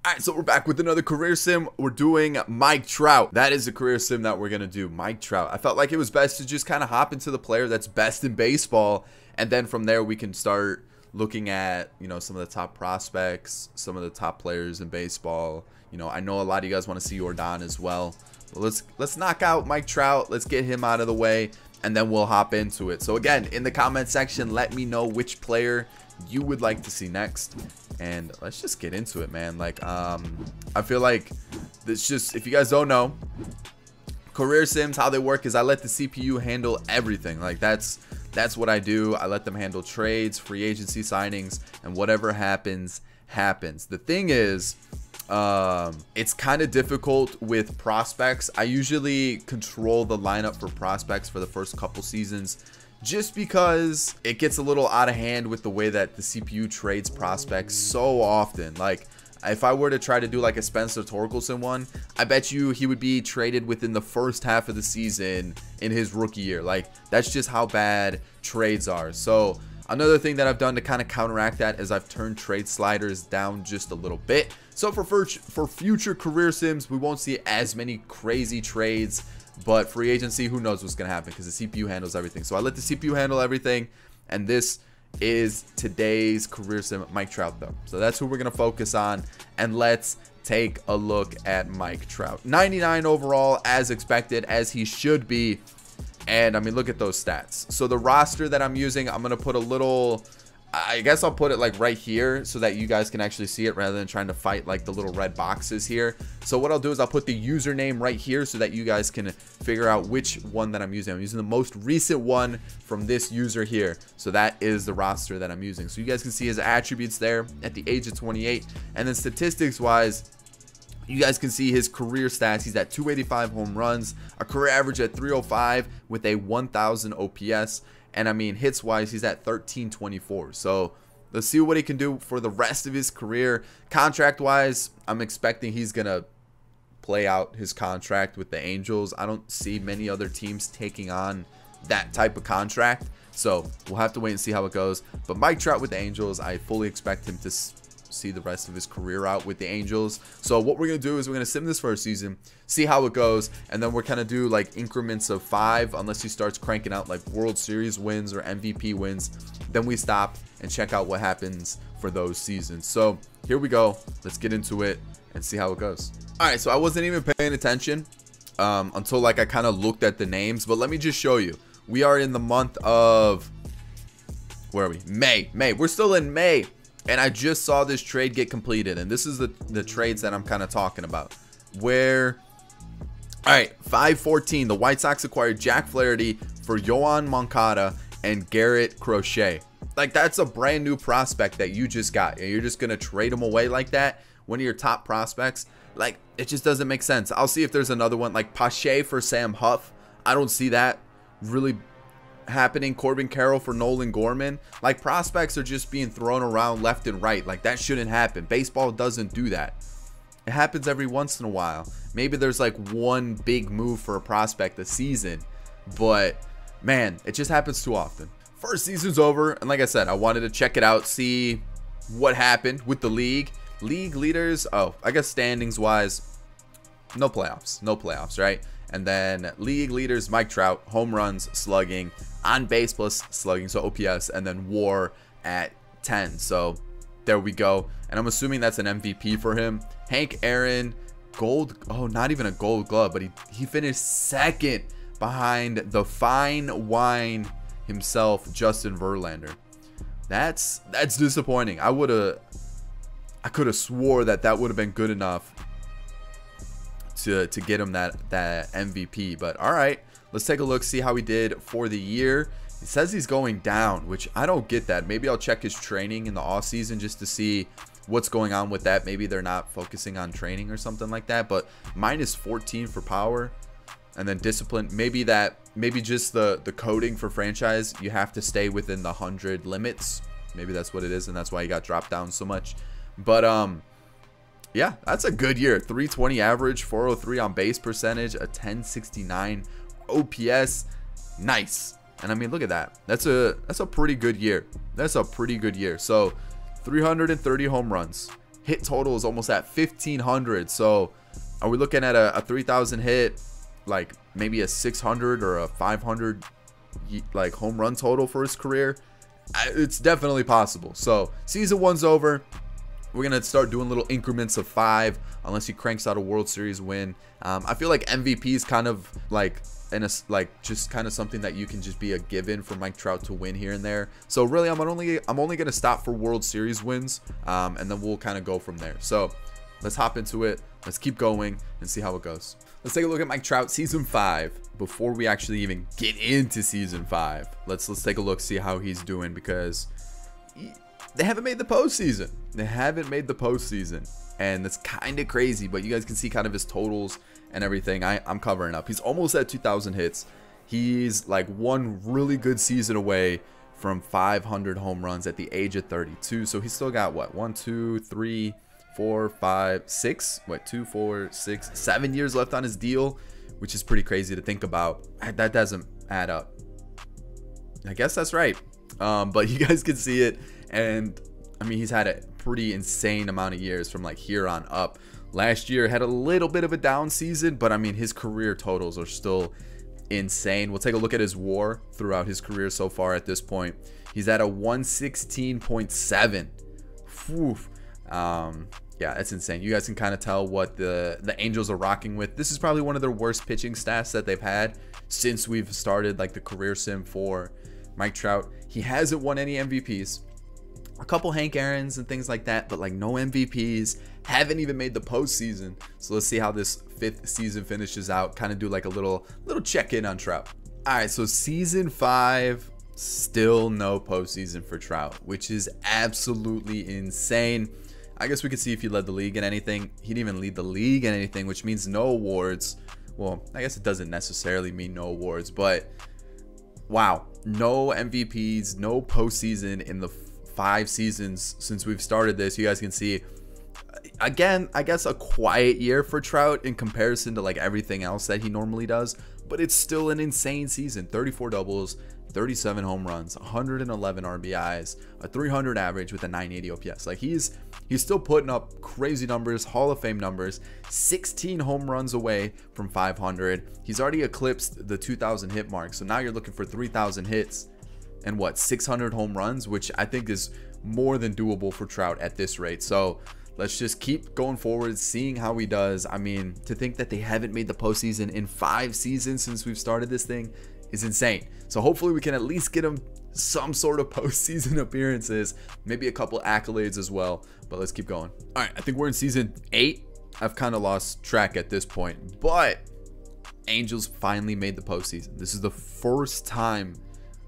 Alright, so we're back with another career sim. We're doing Mike Trout. That is a career sim that we're going to do, Mike Trout. I felt like it was best to just kind of hop into the player that's best in baseball, and then from there we can start looking at, you know, some of the top prospects, some of the top players in baseball. You know, I know a lot of you guys want to see Jordan as well. But let's knock out Mike Trout. Let's get him out of the way, and then we'll hop into it. So again, in the comment section, let me know which player you would like to see next, and let's just get into it, man. Like I feel like this, just if you guys don't know, career sims, how they work is I let the CPU handle everything. Like that's what I do. I let them handle trades, free agency signings, and whatever happens. The thing is, it's kind of difficult with prospects. I usually control the lineup for prospects for the first couple seasons, just because it gets a little out of hand with the way that the CPU trades prospects so often. Like, if I were to try to do like a Spencer Torkelson one, I bet you he would be traded within the first half of the season in his rookie year. Like, that's just how bad trades are. So another thing that I've done to kind of counteract that is I've turned trade sliders down just a little bit. So for future career sims, we won't see as many crazy trades. But free agency, who knows what's going to happen, because the CPU handles everything. So I let the CPU handle everything. And this is today's career sim, Mike Trout, though. So that's who we're going to focus on. And let's take a look at Mike Trout. 99 overall, as expected, as he should be. And I mean, look at those stats. So the roster that I'm using, I'm going to put a little, I guess I'll put it like right here so that you guys can actually see it rather than trying to fight like the little red boxes here. So what I'll do is I'll put the username right here so that you guys can figure out which one that I'm using. I'm using the most recent one from this user here. So that is the roster that I'm using. So you guys can see his attributes there at the age of 28. And then statistics wise, you guys can see his career stats. He's at 285 home runs, a career average at 305 with a 1000 OPS. And I mean, hits wise, he's at 1324. So let's see what he can do for the rest of his career. Contract wise, I'm expecting he's going to play out his contract with the Angels. I don't see many other teams taking on that type of contract. So we'll have to wait and see how it goes. But Mike Trout with the Angels, I fully expect him to see the rest of his career out with the Angels. So what we're going to do is we're going to sim this first season, see how it goes, and then we're kind of do like increments of 5 unless he starts cranking out like World Series wins or MVP wins. Then we stop and check out what happens for those seasons. So here we go. Let's get into it and see how it goes. All right, so I wasn't even paying attention until like I kind of looked at the names, but let me just show you. We are in the month of, where are we? May. We're still in May. And I just saw this trade get completed. And this is the trades that I'm kind of talking about. Where, all right, 5/14, the White Sox acquired Jack Flaherty for Yohan Moncada and Garrett Crochet. Like, that's a brand new prospect that you just got. And you're just going to trade him away like that? One of your top prospects? Like, it just doesn't make sense. I'll see if there's another one. Like, Pache for Sam Huff. I don't see that really happening. Corbin Carroll for Nolan Gorman. Like, prospects are just being thrown around left and right. Like, that shouldn't happen. Baseball doesn't do that. It happens every once in a while. Maybe there's like one big move for a prospect a season, but man, it just happens too often. First season's over, and like I said, I wanted to check it out, see what happened with the league leaders. Oh, I guess standings wise, no playoffs, right? And then league leaders, Mike Trout, home runs, slugging, on base plus slugging, so OPS, and then WAR at 10. So there we go. And I'm assuming that's an MVP for him. Hank Aaron, gold, oh, not even a gold glove, but he finished second behind the fine wine himself, Justin Verlander. That's disappointing. I could have swore that would have been good enough to get him that MVP. But all right, let's take a look, see how he did for the year. It says he's going down, which I don't get that. Maybe I'll check his training in the off season just to see what's going on with that. Maybe they're not focusing on training or something like that. But minus 14 for power, and then discipline. Maybe just the coding for franchise, you have to stay within the 100 limits. Maybe that's what it is, and that's why he got dropped down so much. But yeah, that's a good year. 320 average, 403 on base percentage, a 1069 OPS. Nice. And I mean, look at that. That's a pretty good year. That's a pretty good year. So 330 home runs, hit total is almost at 1,500. So are we looking at a 3,000 hit, like maybe a 600 or a 500 like home run total for his career? It's definitely possible. So season 1's over. We're gonna start doing little increments of 5 unless he cranks out a World Series win. I feel like MVP is kind of like just kind of something that you can just be a given for Mike Trout to win here and there. So really, I'm only gonna stop for World Series wins, and then we'll kind of go from there. So let's hop into it. Let's keep going and see how it goes. Let's take a look at Mike Trout season 5 before we actually even get into season 5. Let's take a look, see how he's doing, because they haven't made the postseason. They haven't made the postseason, and that's kind of crazy. But you guys can see kind of his totals and everything. I'm covering up. He's almost at 2,000 hits. He's like one really good season away from 500 home runs at the age of 32. So he's still got what, 1, 2, 3, 4, 5, 6, what, 2, 4, 6, 7 years left on his deal, which is pretty crazy to think about. That doesn't add up. I guess that's right. But you guys can see it, and I mean, he's had a pretty insane amount of years from like here on up. Last year had a little bit of a down season, but I mean, his career totals are still insane. We'll take a look at his WAR throughout his career so far at this point. He's at a 116.7. Yeah, that's insane. You guys can kind of tell what the Angels are rocking with. This is probably one of their worst pitching stats that they've had since we've started like the career sim for Mike Trout. He hasn't won any MVPs. A couple Hank Aaron's and things like that, but like no MVPs. Haven't even made the postseason. So let's see how this 5th season finishes out. Kind of do like a little check-in on Trout. All right, so season 5, still no postseason for Trout, which is absolutely insane. I guess we could see if he led the league in anything. He didn't even lead the league in anything, which means no awards. Well, I guess it doesn't necessarily mean no awards, but wow, no MVPs, no postseason in the 5 seasons since we've started this. You guys can see, again, I guess a quiet year for Trout in comparison to like everything else that he normally does, but it's still an insane season. 34 doubles, 37 home runs, 111 RBIs, a 300 average with a 980 OPS. Like he's still putting up crazy numbers, Hall of Fame numbers. 16 home runs away from 500. He's already eclipsed the 2,000 hit mark. So now you're looking for 3,000 hits and what, 600 home runs, which I think is more than doable for Trout at this rate. So let's just keep going forward, seeing how he does. I mean, to think that they haven't made the postseason in 5 seasons since we've started this thing is insane. So hopefully we can at least get him some sort of postseason appearances, maybe a couple accolades as well. But let's keep going. All right, I think we're in season 8. I've kind of lost track at this point, but Angels finally made the postseason. This is the first time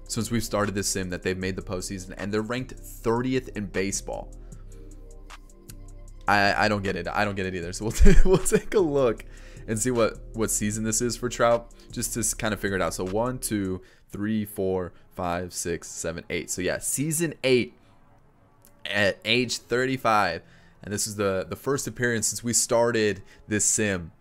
since we've started this sim that they've made the postseason, and they're ranked 30th in baseball. I don't get it. I don't get it either. So we'll take a look and see what season this is for Trout, just to kind of figure it out. So 1, 2, 3, 4, 5, 6, 7, 8. So yeah, season 8 at age 35, and this is the first appearance since we started this sim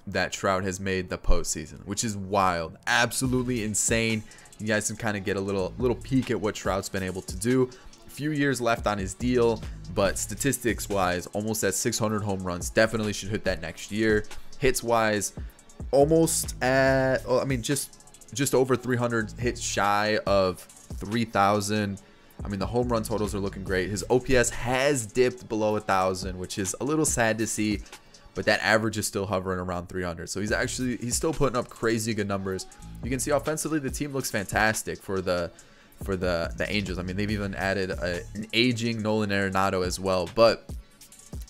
that Trout has made the postseason, which is wild, absolutely insane. You guys can kind of get a little peek at what Trout's been able to do. A few years left on his deal, but statistics wise, almost at 600 home runs. Definitely should hit that next year. Hits wise, almost at, I mean, just over 300 hits shy of 3,000. I mean, the home run totals are looking great. His OPS has dipped below 1,000, which is a little sad to see, but that average is still hovering around 300. So he's still putting up crazy good numbers. You can see offensively the team looks fantastic for the Angels. I mean, they've even added an aging Nolan Arenado as well, but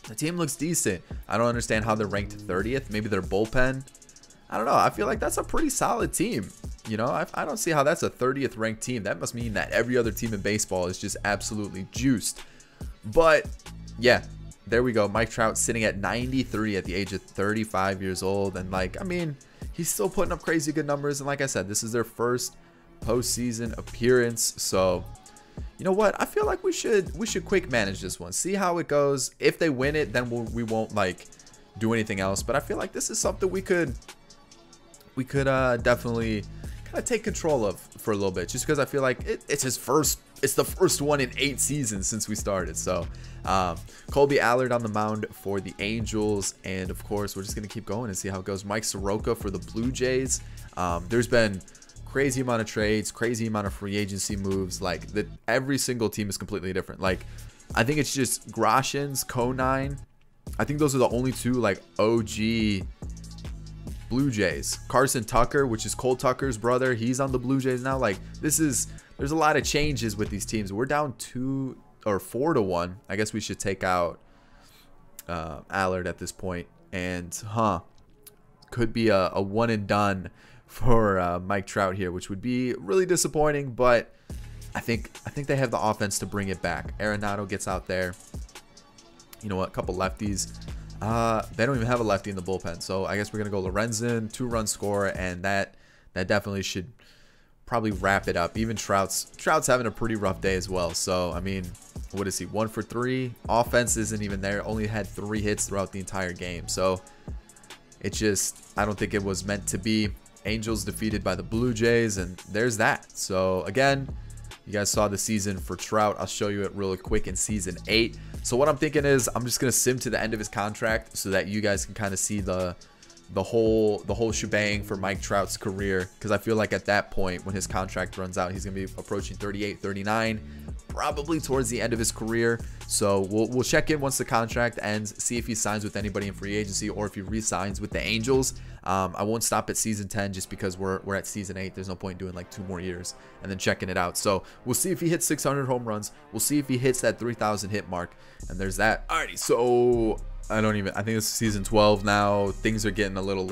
the team looks decent. I don't understand how they're ranked 30th. Maybe their bullpen, I don't know. I feel like that's a pretty solid team. You know, I don't see how that's a 30th ranked team. That must mean that every other team in baseball is just absolutely juiced. But yeah, there we go. Mike Trout sitting at 93 at the age of 35 years old. And like, I mean, he's still putting up crazy good numbers. And like I said, this is their first postseason appearance. So you know what? I feel like we should quick manage this one. See how it goes. If they win it, then we won't like do anything else. But I feel like this is something we could definitely kind of take control of for a little bit, just because I feel like it's the first one in 8 seasons since we started. So Colby Allard on the mound for the Angels, and of course we're just gonna keep going and see how it goes. Mike Soroka for the Blue Jays. There's been crazy amount of trades, crazy amount of free agency moves. Like every single team is completely different. Like I think it's just Groshans, Conine. I think those are the only 2 like OG Blue Jays. Carson Tucker, which is Cole Tucker's brother, he's on the Blue Jays now. Like there's a lot of changes with these teams. We're down 2 or 4 to 1. I guess we should take out Allard at this point, and could be a one and done for Mike Trout here, which would be really disappointing. But I think they have the offense to bring it back. Arenado gets out there. You know what? A couple lefties. They don't even have a lefty in the bullpen, so I guess we're gonna go Lorenzen, 2-run score, and that definitely should probably wrap it up. Even Trout's having a pretty rough day as well. So I mean, what is he? 1 for 3. Offense isn't even there. Only had 3 hits throughout the entire game. So it's just, I don't think it was meant to be. Angels defeated by the Blue Jays, and there's that. So again, you guys saw the season for Trout. I'll show you it really quick in season 8. So what I'm thinking is I'm just gonna sim to the end of his contract so that you guys can kind of see the whole shebang for Mike Trout's career, because I feel like at that point when his contract runs out, he's gonna be approaching 38, 39, probably towards the end of his career. So we'll check in once the contract ends, see if he signs with anybody in free agency or if he re-signs with the Angels. I won't stop at season 10 just because we're at season 8. There's no point doing like 2 more years and then checking it out. So we'll see if he hits 600 home runs. We'll see if he hits that 3,000 hit mark, and there's that. Alrighty, so I think it's season 12 now. Things are getting a little,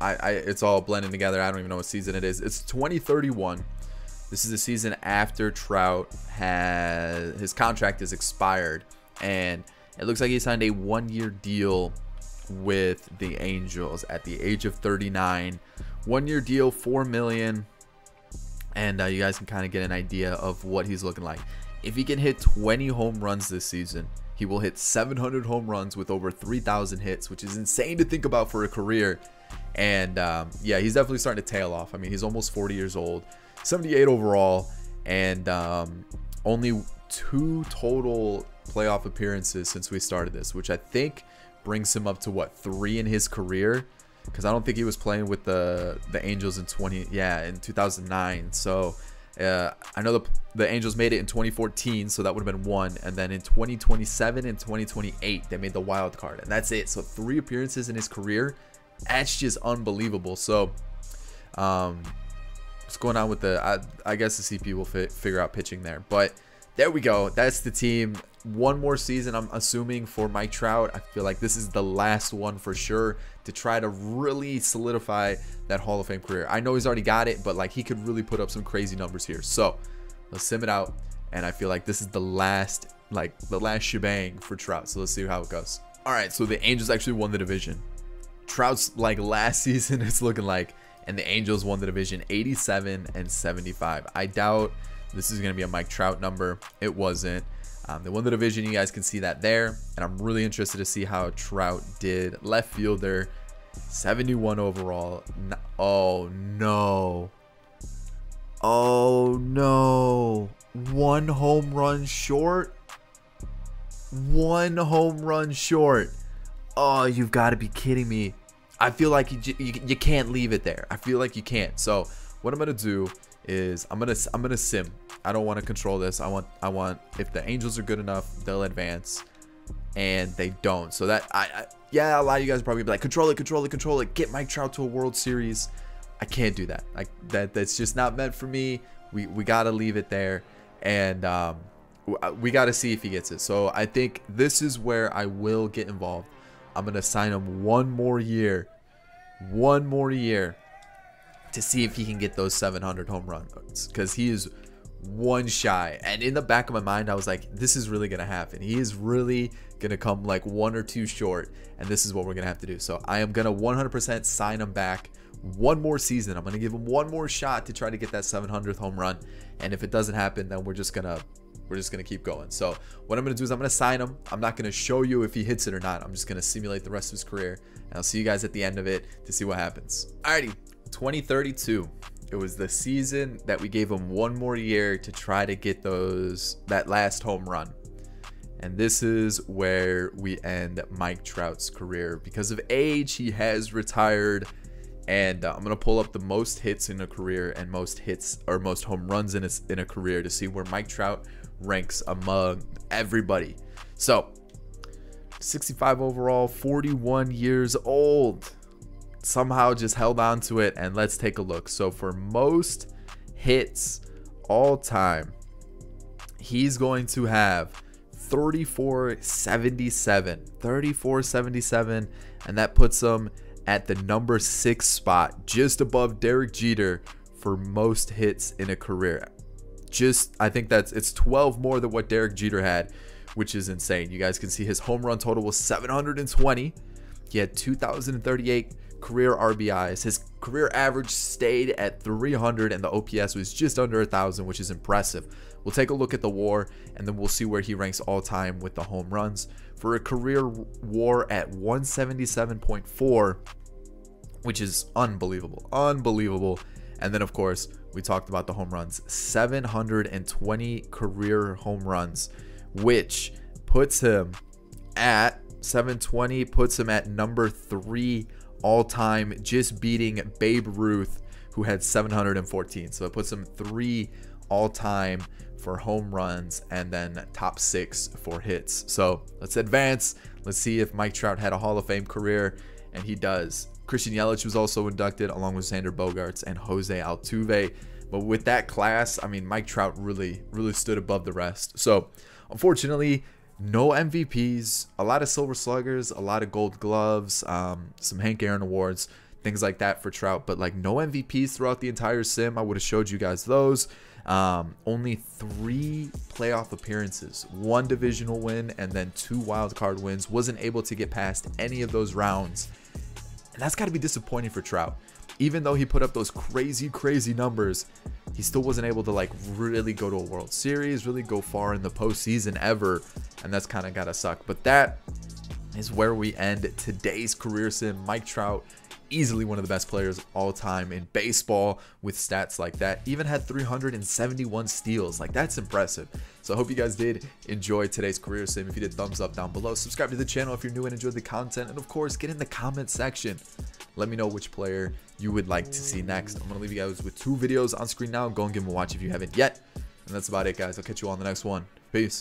it's all blending together. I don't even know what season it is. It's 2031. This is the season after Trout his contract is expired, and it looks like he signed a 1-year deal with the Angels at the age of 39. 1-year deal, $4 million, and you guys can kind of get an idea of what he's looking like. If he can hit 20 home runs this season, he will hit 700 home runs with over 3,000 hits, which is insane to think about for a career. And yeah, he's definitely starting to tail off. I mean, he's almost 40 years old, 78 overall, and only 2 total playoff appearances since we started this, which I think brings him up to what, 3 in his career, because I don't think he was playing with the Angels in 2009. So I know the Angels made it in 2014, so that would have been 1, and then in 2027 and 2028 they made the wild card, and that's it. So 3 appearances in his career. That's just unbelievable. So what's going on with I guess the CP will figure out pitching there, but there we go. That's the team. 1 more season, I'm assuming, for Mike Trout. I feel like this is the last one for sure to try to really solidify that Hall of Fame career. I know he's already got it, but like he could really put up some crazy numbers here. So let's sim it out, and I feel like this is the last shebang for Trout. So let's see how it goes. All right, so the Angels actually won the division. Trout's like last season, it's looking like, and the Angels won the division 87-75. I doubt this is going to be a Mike Trout number. It wasn't. They won the division. You guys can see that there. And I'm really interested to see how Trout did. Left fielder, 71 overall. Oh, no. Oh, no. 1 home run short. 1 home run short. Oh, you've got to be kidding me. I feel like you can't leave it there. I feel like you can't. So what I'm going to do is I'm gonna sim. I don't want to control this. I want if the Angels are good enough, they'll advance, and they don't. So that yeah, a lot of you guys probably be like, control it, get Mike Trout to a World Series. I can't do that. Like that's just not meant for me. We gotta leave it there, and we gotta see if he gets it. So I think this is where I will get involved. I'm gonna sign him 1 more year, to see if he can get those 700 home runs, because he is 1 shy. And in the back of my mind, I was like, this is really gonna happen. He is really gonna come like 1 or 2 short, and this is what we're gonna have to do. So I am gonna 100% sign him back 1 more season. I'm gonna give him 1 more shot to try to get that 700th home run, and if it doesn't happen, then we're just gonna keep going. So what I'm gonna do is I'm gonna sign him. I'm not gonna show you if he hits it or not. I'm just gonna simulate the rest of his career, and I'll see you guys at the end of it to see what happens. Alrighty, 2032. It was the season that we gave him one more year to try to get that last home run. And this is where we end Mike Trout's career. Because of age, he has retired. And I'm going to pull up the most hits in a career and most hits or most home runs in a career to see where Mike Trout ranks among everybody. So 65 overall, 41 years old. Somehow just held on to it, and let's take a look. So for most hits all time, he's going to have 3477, and that puts him at the number 6 spot, just above Derek Jeter for most hits in a career. I think it's 12 more than what Derek Jeter had, which is insane. You guys can see his home run total was 720. He had 2,038 career RBIs. His career average stayed at 300, and the OPS was just under 1,000, which is impressive. We'll take a look at the WAR, and then we'll see where he ranks all time with the home runs. For a career WAR at 177.4, which is unbelievable. And then, of course, we talked about the home runs. 720 career home runs, which puts him at 720, puts him at number 3 all time, just beating Babe Ruth, who had 714. So it puts him 3 all time for home runs, and then top 6 for hits. So let's advance. Let's see if Mike Trout had a Hall of Fame career, and he does. Christian Yelich was also inducted, along with Xander Bogaerts and Jose Altuve. But with that class, I mean, Mike Trout really stood above the rest. So unfortunately, no MVPs, a lot of Silver Sluggers, a lot of Gold Gloves, some Hank Aaron awards, things like that for Trout, but like no MVPs throughout the entire sim. I would have showed you guys those. Only 3 playoff appearances, 1 divisional win, and then 2 wild card wins. Wasn't able to get past any of those rounds, and that's got to be disappointing for Trout. Even though he put up those crazy numbers, he still wasn't able to like really go to a World Series, really go far in the postseason ever, and that's kind of gotta suck. But that is where we end today's career sim. Mike Trout, easily one of the best players all time in baseball with stats like that. Even had 371 steals. Like, that's impressive. So I hope you guys did enjoy today's career sim. If you did, thumbs up down below. Subscribe to the channel if you're new and enjoyed the content, and of course, get in the comment section. Let me know which player you would like to see next. I'm gonna leave you guys with 2 videos on screen now. Go and give them a watch if you haven't yet. And that's about it, guys. I'll catch you all on the next one. Peace.